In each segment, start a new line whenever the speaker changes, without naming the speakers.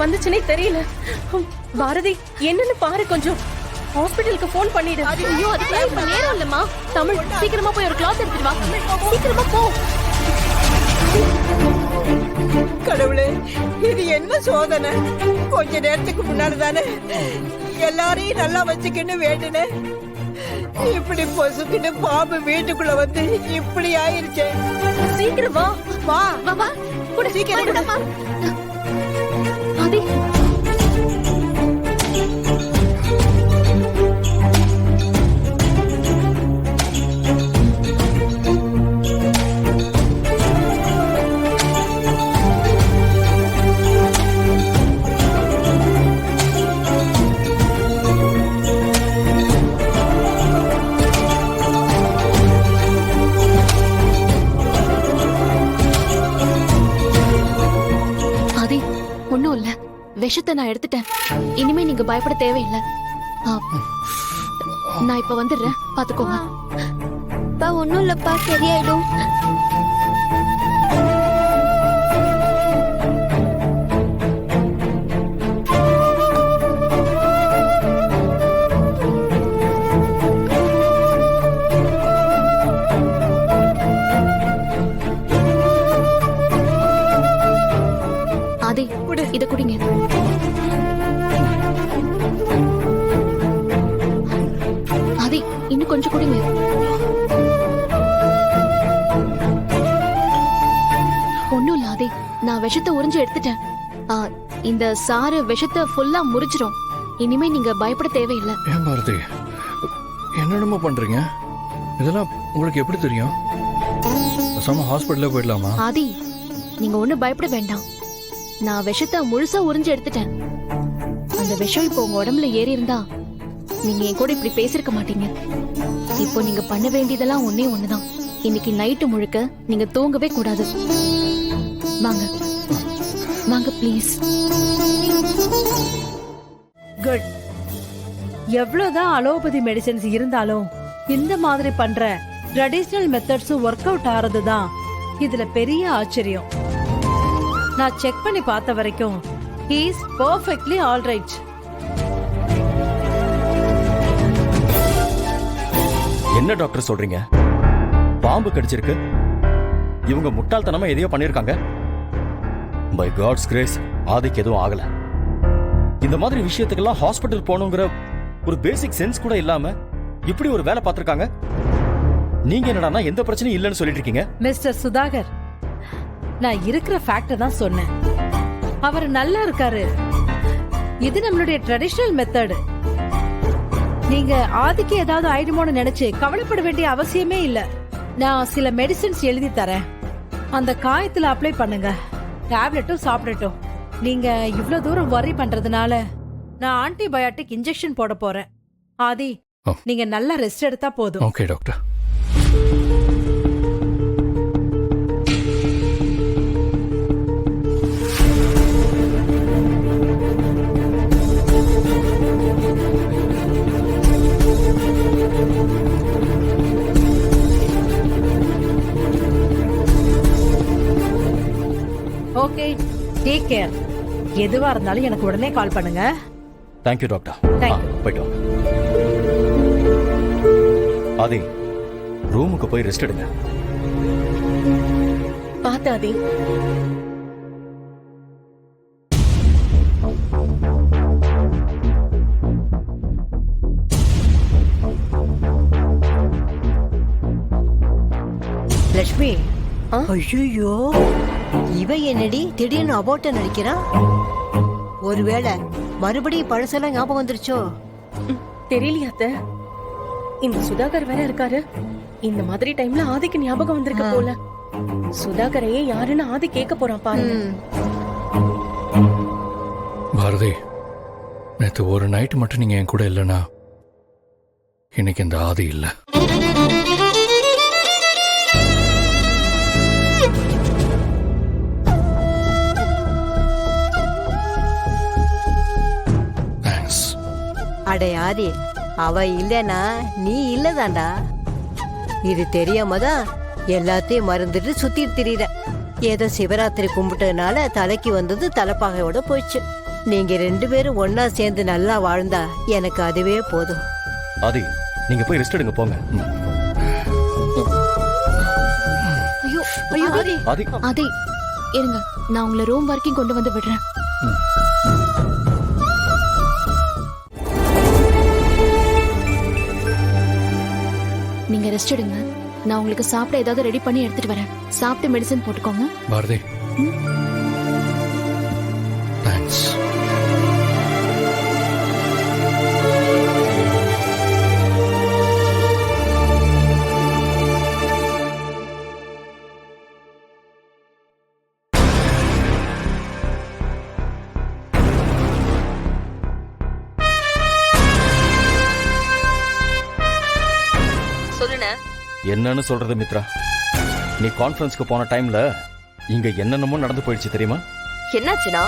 வந்துச்சுன்னே தெரியல. பாரதி, என்னன்னு பாரு கொஞ்சம். ஹாஸ்பிடலுக்கு போன் பண்ணிடு.
ஐயோ, அதுக்கு இப்ப நேரம் இல்லம்மா. தமிழ், சீக்கிரமா போய் ஒரு கிளாத் எடுத்துட்டு வா. சீக்கிரமா போ.
கடவுளே, இது என்ன சோதனை? கொஞ்ச நேரத்துக்கு முன்னாடி தானே எல்லாரையும் நல்லா வச்சுக்கின்னு வேண்டுனேன். இப்படி பொசுக்கிட்டு பாம்பு வீட்டுக்குள்ள வந்து இப்படி ஆயிருச்சே.
சீக்கிரம் வா.
வா
வா வா. கூட
சீக்கிரம்
கூட வா. ஆதி, ஒண்ணும் இல்ல. விஷத்தை நான் எடுத்துட்டேன். இனிமே நீங்க பயப்பட தேவையில்லை. நான் இப்ப வந்துடுறேன், பாத்துக்கோங்க.
ஒண்ணும் இல்லப்பா, சரியாயிடும்.
ஆதி, இத குடிங்க. ஆதி, இன்னும் கொஞ்சம் குடிங்க. ஒண்ணும் இல்ல ஆதி, நான் விஷத்தை உறிஞ்சு எடுத்துட்டேன். இந்த சாறு விஷத்தை ஃபுல்லா முறிச்சிரும். இனிமே நீங்க பயப்பட தேவையில்லை.
ஏன் பாரதி, என்னென்னமோ பண்றீங்க? இதெல்லாம் உங்களுக்கு எப்படி தெரியும்? ஹாஸ்பிட்டல்ல போயிடலாமா?
ஆதி, நீங்க ஒண்ணும் பயப்பட வேண்டாம். நான் விஷத்தை முழுசா உறிஞ்சு எடுத்துட்டேன். அந்த விஷம் இப்போ உங்க உடம்புல ஏறி இருந்தா நீங்க என் கூட இப்படி பேசிருக்க மாட்டீங்க. இப்போ நீங்க பண்ண வேண்டியதெல்லாம் ஒன்னே ஒண்ணுதான். இன்னைக்கு நைட்டு முழுக்க நீங்க தூங்கவே கூடாது. வாங்க வாங்க ப்ளீஸ்.
குட். எவ்வளவுதான் அலோபதி மெடிசன்ஸ் இருந்தாலும் இந்த மாதிரி பண்ற ட்ரெடிஷனல் மெத்தட்ஸும் ஒர்க் அவுட் ஆறதுதான் இதுல பெரிய ஆச்சரியம். நான் செக் பண்ணி பார்த்த வரைக்கும் he is perfectly all right.
என்ன டாக்டர் சொல்றீங்க? பாம்பு கடிச்சிருக்கு. இவங்க முட்டாள்தனமா எதையோ பண்ணிருக்காங்க. பை காட்ஸ் கிரேஸ் ஆதிக்கு எதுவும் ஆகல. இந்த மாதிரி விஷயத்துக்கெல்லாம் ஹாஸ்பிட்டல் போகணுங்கிற ஒரு பேசிக் சென்ஸ் கூட இல்லாம இப்படி ஒரு வேலை பார்த்திருக்காங்க. நீங்க என்னடான்னா எந்த பிரச்சனையும் இல்லைன்னு சொல்லிட்டு இருக்கீங்க.
மிஸ்டர் சுதாகர், நான் இருக்கிற ஃபேக்ட் தான் சொன்னேன். அவர் நல்லா இருக்காரு. இது நம்மளுடைய ட்ரெடிஷனல் மெத்தட். நீங்க ஆதிக்கு ஏதாவது ஆயிடுமோன்னு நினைச்சு கவலைப்பட வேண்டிய அவசியமே இல்ல. நான் சில மெடிசின்ஸ் எழுதி தரேன். அந்த காயத்துல அப்ளை பண்ணுங்க. டேப்லெட்டும் சாப்பிடட்டும். நீங்க இவ்வளவு தூரம் வரி பண்றதுனால நான் ஆன்டிபயோட்டிக் இன்ஜெக்ஷன் போட போறேன். ஆதி, நீங்க நல்லா ரெஸ்ட் எடுத்தா போதும்.
Okay doctor.
Okay, take care. எதுவா இருந்தாலும் எனக்கு உடனே கால் பண்ணுங்க.
Thank you doctor. போயிட்டு வாங்க. ஆதி, ரூமுக்கு போய் ரெஸ்ட் எடுங்க.
பாத்து ஆதி.
லட்சுமி, ஐயோ, இவ என்னடி திடீர்னு அபோட்ட நடிக்கிறான்? ஒருவேளை மறுபடியும் பழசெல்லாம் ஞாபகம் வந்துருச்சோ?
தெரியலையாத்த. இந்த சுதாகர் வேற இருக்காரு. இந்த மாதிரி டைம்ல ஆதிக்கு ஞாபகம் வந்திருக்க போல. சுதாகரையே யாருன்னு ஆதி கேட்க போறான் பாருங்க.
பாரதி, நேத்து ஒரு நைட் மட்டும் நீங்க என் கூட இல்லைன்னா இன்னைக்கு இந்த ஆதி இல்ல.
அடே ஆதி, அவ இல்லனா நீ இல்லதாண்டா. இது தெரியாம தான் எல்லாத்தையும் மறந்துட்டு சுத்திட்டு திரியிற. ஏதோ சிவராத்திரி கும்பிட்டதுனால தலைக்கு வந்தது தலைப்பாகையோட போயிடுச்சு. நீங்க 2 பேரும் ஒண்ணா சேர்ந்து நல்லா வாழ்ந்தா எனக்கு அதுவே போதும்.
ஆதி நீங்க போய் ரெஸ்ட் எடுங்க போங்க.
ஐயோ ஐயோ ஆதி
ஆதி
ஆதி இருங்க, நான் உங்களை ரூம் வரைக்கும் கொண்டு வந்து விடுறேன். நீங்க ரெஸ்ட் எடுங்க, நான் உங்களுக்கு சாப்பிட ஏதாவது ரெடி பண்ணி எடுத்துட்டு வரேன். சாப்பிட்டு மெடிசன் போட்டுக்கோங்க.
பாரதி தேங்க்ஸ்.
என்னன்னு சொல்றது மித்ரா, நீ கான்ஃபரன்ஸ்க்கு போன டைம்ல இங்க என்னென்னமோ நடந்து போயிடுச்சு தெரியுமா?
என்னாச்சுனா?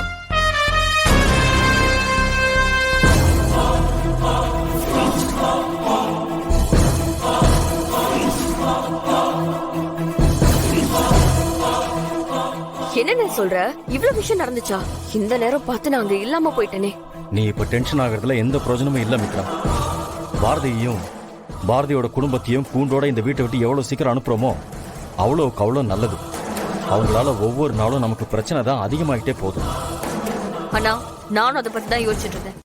என்ன சொல்ற? இவ்வளவு விஷயம் நடந்துச்சா? இந்த நேரம் பார்த்து நான் அங்க இல்லாம போயிட்டேனே.
நீ இப்ப டென்ஷன் ஆகுறதுல எந்த பிரயோஜனமும் இல்ல மித்ரா. பாரதியையும் பாரதியோட குடும்பத்தையும் கூண்டோட இந்த வீட்டை விட்டு எவ்வளவு சீக்கிரம் அனுப்புறோமோ அவ்வளோ நல்லது. அவங்களால ஒவ்வொரு நாளும் நமக்கு பிரச்சனை தான் அதிகமாகிட்டே போதும்.
ஆனா நானும் அதை பத்தி தான் யோசிச்சுட்டு இருந்தேன்.